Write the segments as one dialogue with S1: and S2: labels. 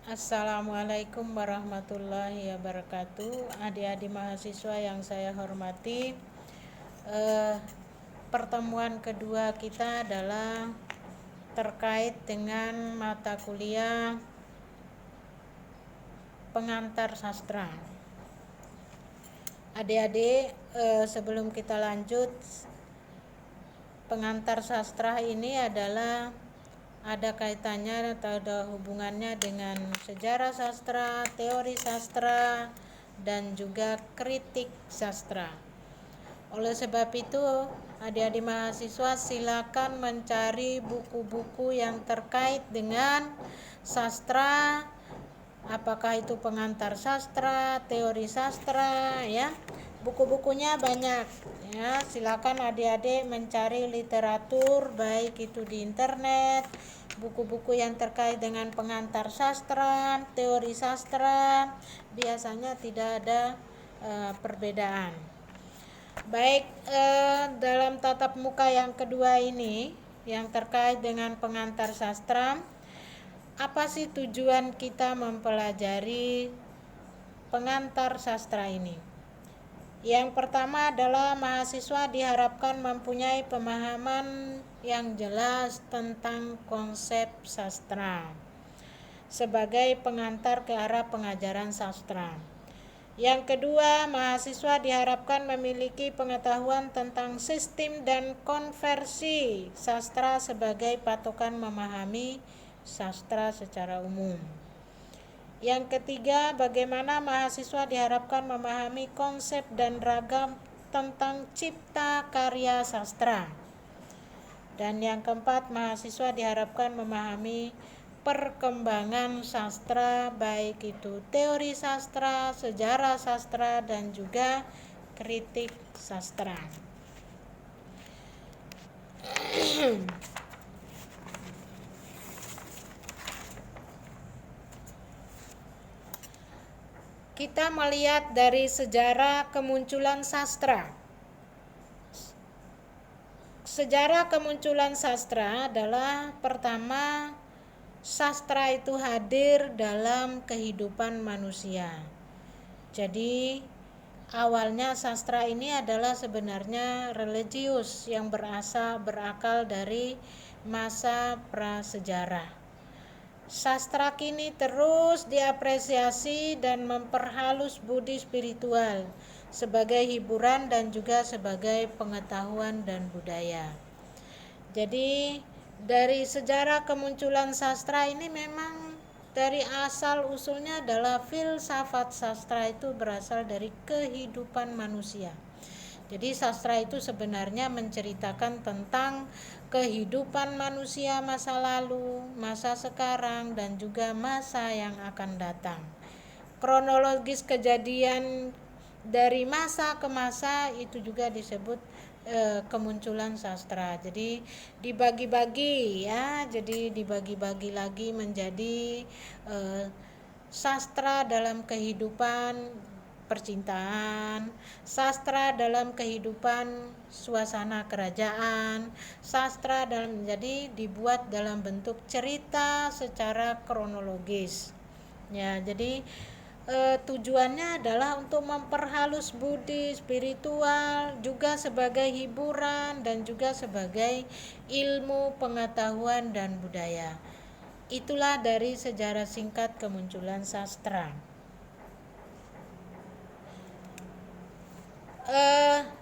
S1: Assalamualaikum warahmatullahi wabarakatuh. Adik-adik mahasiswa yang saya hormati, pertemuan kedua kita adalah terkait dengan mata kuliah pengantar sastra. Adik-adik, sebelum kita lanjut, pengantar sastra ini adalah ada kaitannya atau ada hubungannya dengan sejarah sastra, teori sastra, dan juga kritik sastra. Oleh sebab itu, adik-adik mahasiswa silakan mencari buku-buku yang terkait dengan sastra, apakah itu pengantar sastra, teori sastra, ya. Buku-bukunya banyak, ya. Silakan adik-adik mencari literatur baik itu di internet, buku-buku yang terkait dengan pengantar sastra, teori sastra, biasanya tidak ada perbedaan. Baik, dalam tatap muka yang kedua ini yang terkait dengan pengantar sastra, apa sih tujuan kita mempelajari pengantar sastra ini? Yang pertama adalah mahasiswa diharapkan mempunyai pemahaman yang jelas tentang konsep sastra sebagai pengantar ke arah pengajaran sastra. Yang kedua, mahasiswa diharapkan memiliki pengetahuan tentang sistem dan konversi sastra sebagai patokan memahami sastra secara umum. Yang ketiga, bagaimana mahasiswa diharapkan memahami konsep dan ragam tentang cipta karya sastra. Dan yang keempat, mahasiswa diharapkan memahami perkembangan sastra, baik itu teori sastra, sejarah sastra, dan juga kritik sastra. Kita melihat dari sejarah kemunculan sastra. Sejarah kemunculan sastra adalah pertama, sastra itu hadir dalam kehidupan manusia. Jadi awalnya sastra ini adalah sebenarnya religius yang berakal dari masa prasejarah. Sastra kini terus diapresiasi dan memperhalus budi spiritual sebagai hiburan dan juga sebagai pengetahuan dan budaya. Jadi dari sejarah kemunculan sastra ini memang dari asal usulnya adalah filsafat sastra itu berasal dari kehidupan manusia. Jadi sastra itu sebenarnya menceritakan tentang kehidupan manusia masa lalu, masa sekarang, dan juga masa yang akan datang. Kronologis kejadian dari masa ke masa itu juga disebut kemunculan sastra. Jadi dibagi-bagi, ya, jadi dibagi-bagi lagi menjadi sastra dalam kehidupan percintaan, sastra dalam kehidupan suasana kerajaan, sastra dalam, jadi dibuat dalam bentuk cerita secara kronologis. Ya, jadi tujuannya adalah untuk memperhalus budi spiritual, juga sebagai hiburan dan juga sebagai ilmu pengetahuan dan budaya. Itulah dari sejarah singkat kemunculan sastra.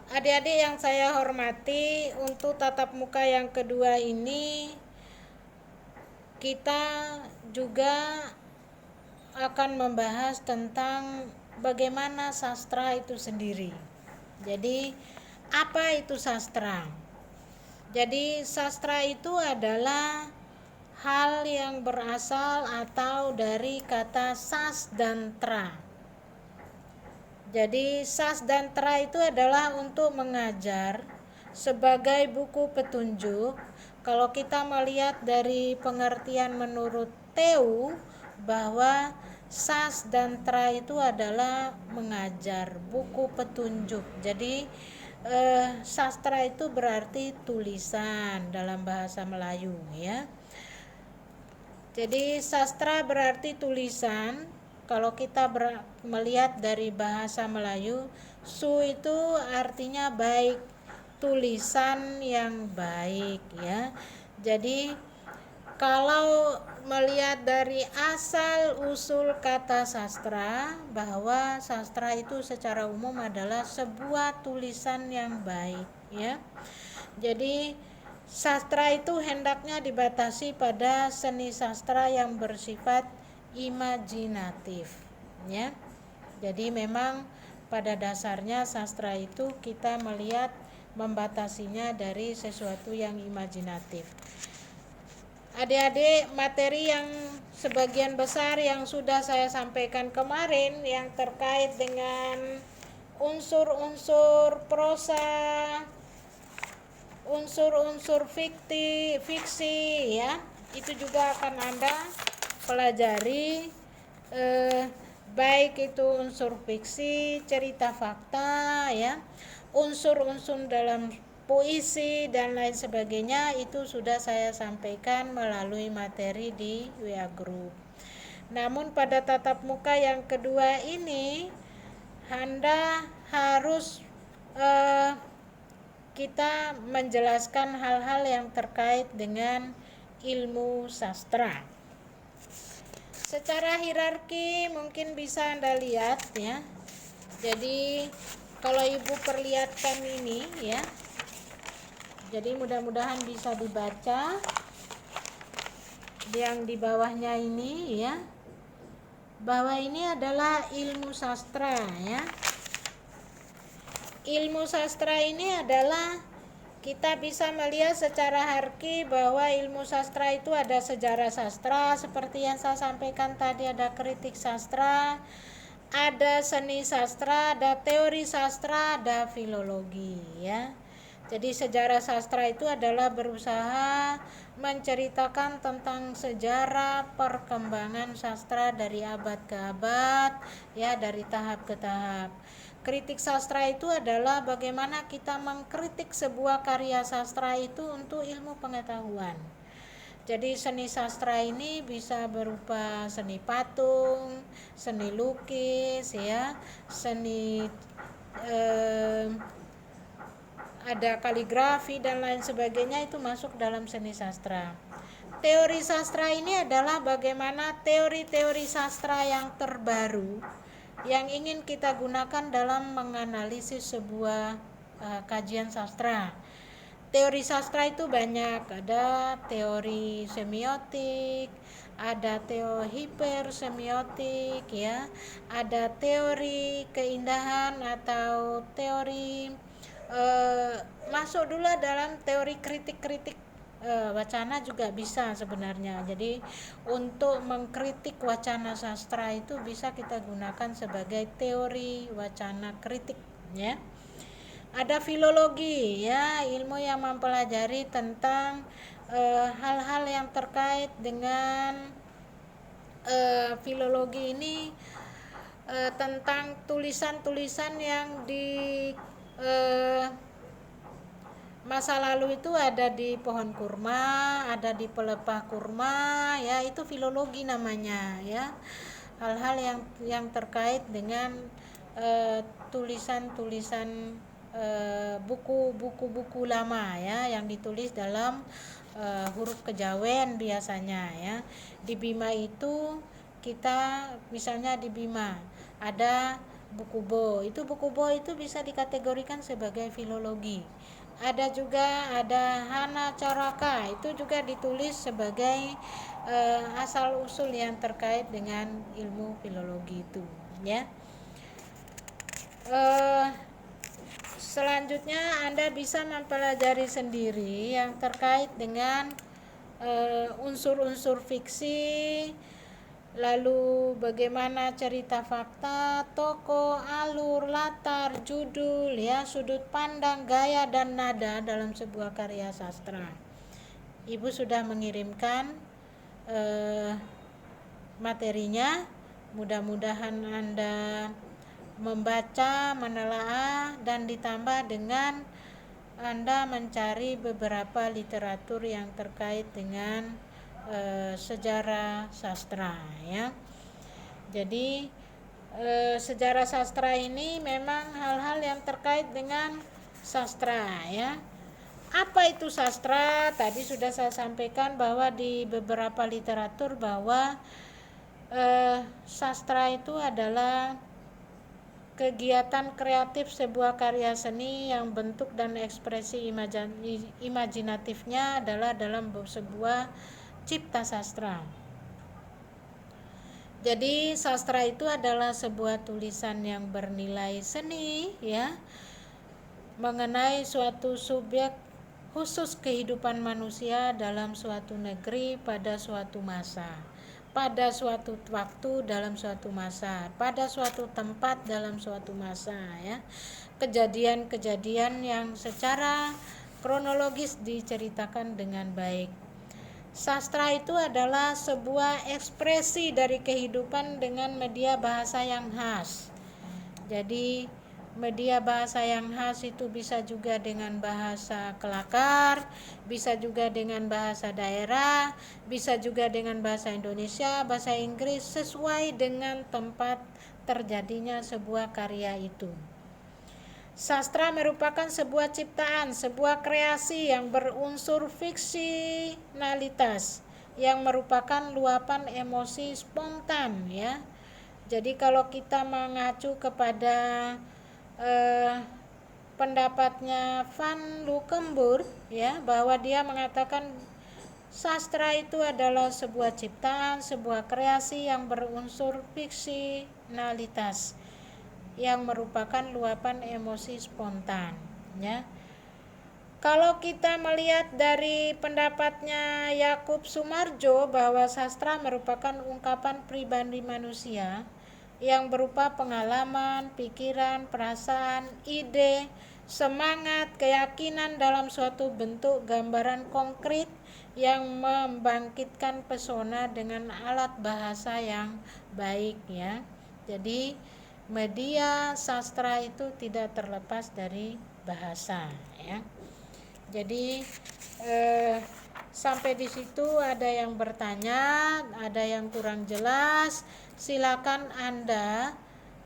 S1: Adik-adik yang saya hormati, untuk tatap muka yang kedua ini kita juga akan membahas tentang bagaimana sastra itu sendiri. Jadi apa itu sastra? Jadi sastra itu adalah hal yang berasal atau dari kata sas dan tra. Jadi sas dan tra itu adalah untuk mengajar sebagai buku petunjuk. Kalau kita melihat dari pengertian menurut Teu, bahwa sas dan tra itu adalah mengajar, buku petunjuk. Jadi sastra itu berarti tulisan dalam bahasa Melayu, ya. Jadi sastra berarti tulisan. Kalau kita melihat dari bahasa Melayu, su itu artinya baik, tulisan yang baik ya. Jadi kalau melihat dari asal usul kata sastra, bahwa sastra itu secara umum adalah sebuah tulisan yang baik ya. Jadi sastra itu hendaknya dibatasi pada seni sastra yang bersifat imajinatif ya. Jadi memang pada dasarnya sastra itu kita melihat membatasinya dari sesuatu yang imajinatif. Adik-adik, materi yang sebagian besar yang sudah saya sampaikan kemarin yang terkait dengan unsur-unsur prosa, unsur-unsur fiksi ya, itu juga akan Anda pelajari, baik itu unsur fiksi, cerita fakta ya, unsur-unsur dalam puisi dan lain sebagainya, itu sudah saya sampaikan melalui materi di WA Group. Namun pada tatap muka yang kedua ini Anda harus kita menjelaskan hal-hal yang terkait dengan ilmu sastra. Secara hierarki mungkin bisa Anda lihat ya. Jadi kalau Ibu perlihatkan ini ya. Jadi mudah-mudahan bisa dibaca yang di bawahnya ini ya. Bahwa ini adalah ilmu sastra ya. Ilmu sastra ini adalah kita bisa melihat secara hierarki bahwa ilmu sastra itu ada sejarah sastra seperti yang saya sampaikan tadi, ada kritik sastra, ada seni sastra, ada teori sastra, ada filologi ya. Jadi sejarah sastra itu adalah berusaha menceritakan tentang sejarah perkembangan sastra dari abad ke abad ya, dari tahap ke tahap. Kritik sastra itu adalah bagaimana kita mengkritik sebuah karya sastra itu untuk ilmu pengetahuan. Jadi seni sastra ini bisa berupa seni patung, seni lukis ya, seni ada kaligrafi dan lain sebagainya, itu masuk dalam seni sastra. Teori sastra ini adalah bagaimana teori-teori sastra yang terbaru yang ingin kita gunakan dalam menganalisis sebuah kajian sastra. Teori sastra itu banyak, ada teori semiotik, ada teori hipersemiotik ya, ada teori keindahan atau teori masuk dulu dalam teori kritik-kritik wacana juga bisa sebenarnya. Jadi untuk mengkritik wacana sastra itu bisa kita gunakan sebagai teori wacana kritik ya. Ada filologi ya, ilmu yang mempelajari tentang hal-hal yang terkait dengan filologi ini, tentang tulisan-tulisan yang di masa lalu itu ada di pohon kurma, ada di pelepah kurma ya, itu filologi namanya ya. Hal-hal yang terkait dengan tulisan-tulisan buku-buku lama ya, yang ditulis dalam huruf kejawen biasanya ya. Di Bima itu kita misalnya di Bima ada buku Bo, itu buku Bo itu bisa dikategorikan sebagai filologi. Ada juga ada Hana Caraka, itu juga ditulis sebagai asal usul yang terkait dengan ilmu filologi itu ya. Selanjutnya Anda bisa mempelajari sendiri yang terkait dengan unsur-unsur fiksi, lalu bagaimana cerita fakta, tokoh, alur, latar, judul ya, sudut pandang, gaya dan nada dalam sebuah karya sastra. Ibu sudah mengirimkan materinya, mudah-mudahan Anda membaca, menelaah, dan ditambah dengan Anda mencari beberapa literatur yang terkait dengan sejarah sastra ya. Jadi sejarah sastra ini memang hal-hal yang terkait dengan sastra ya. Apa itu sastra? Tadi sudah saya sampaikan bahwa di beberapa literatur bahwa sastra itu adalah kegiatan kreatif sebuah karya seni yang bentuk dan ekspresi imajinatifnya adalah dalam sebuah cipta sastra. Jadi sastra itu adalah sebuah tulisan yang bernilai seni ya, mengenai suatu subjek khusus kehidupan manusia dalam suatu negeri pada suatu masa, pada suatu waktu dalam suatu masa, pada suatu tempat dalam suatu masa ya. Kejadian-kejadian yang secara kronologis diceritakan dengan baik. Sastra itu adalah sebuah ekspresi dari kehidupan dengan media bahasa yang khas. Jadi media bahasa yang khas itu bisa juga dengan bahasa kelakar, bisa juga dengan bahasa daerah, bisa juga dengan bahasa Indonesia, bahasa Inggris, sesuai dengan tempat terjadinya sebuah karya itu. Sastra merupakan sebuah ciptaan, sebuah kreasi yang berunsur fiksionalitas, yang merupakan luapan emosi spontan ya. Jadi kalau kita mengacu kepada pendapatnya Van Luckenburg ya, bahwa dia mengatakan sastra itu adalah sebuah ciptaan, sebuah kreasi yang berunsur fiksionalitas, yang merupakan luapan emosi spontan ya. Kalau kita melihat dari pendapatnya Yakub Sumarjo bahwa sastra merupakan ungkapan pribadi manusia yang berupa pengalaman, pikiran, perasaan, ide, semangat, keyakinan dalam suatu bentuk gambaran konkret yang membangkitkan pesona dengan alat bahasa yang baik ya. Jadi media sastra itu tidak terlepas dari bahasa ya. Jadi sampai di situ ada yang bertanya, ada yang kurang jelas, silakan Anda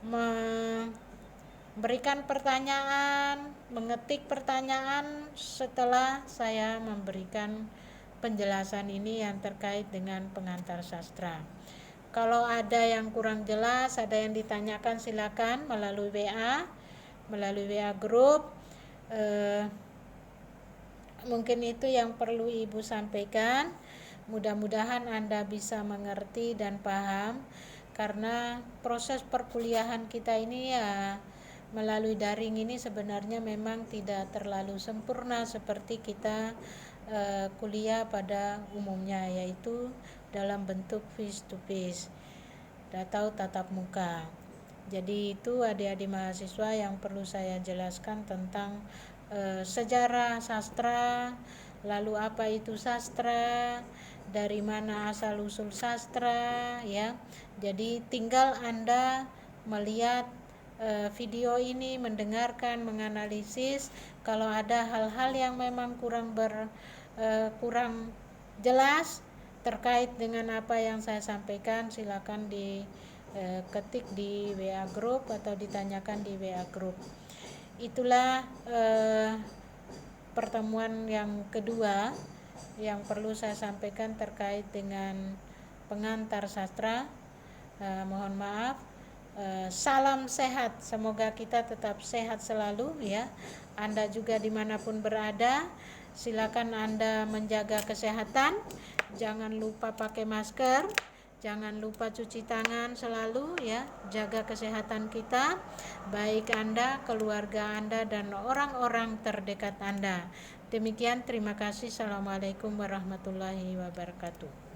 S1: memberikan pertanyaan, mengetik pertanyaan setelah saya memberikan penjelasan ini yang terkait dengan pengantar sastra. Kalau ada yang kurang jelas, ada yang ditanyakan, silakan melalui WA grup. Mungkin itu yang perlu Ibu sampaikan. Mudah-mudahan Anda bisa mengerti dan paham, karena proses perkuliahan kita ini ya melalui daring ini sebenarnya memang tidak terlalu sempurna seperti kita kuliah pada umumnya, yaitu dalam bentuk face to face atau tatap muka. Jadi itu adik-adik mahasiswa yang perlu saya jelaskan tentang sejarah sastra, lalu apa itu sastra, dari mana asal usul sastra ya. Jadi tinggal Anda melihat video ini, mendengarkan, menganalisis. Kalau ada hal-hal yang memang kurang jelas terkait dengan apa yang saya sampaikan, silakan diketik di WA group atau ditanyakan di WA group. Itulah pertemuan yang kedua yang perlu saya sampaikan terkait dengan pengantar sastra. Mohon maaf. Salam sehat, semoga kita tetap sehat selalu ya. Anda juga dimanapun berada, silakan Anda menjaga kesehatan, jangan lupa pakai masker, jangan lupa cuci tangan selalu ya. Jaga kesehatan kita, baik Anda, keluarga Anda, dan orang-orang terdekat Anda. Demikian, terima kasih. Assalamualaikum warahmatullahi wabarakatuh.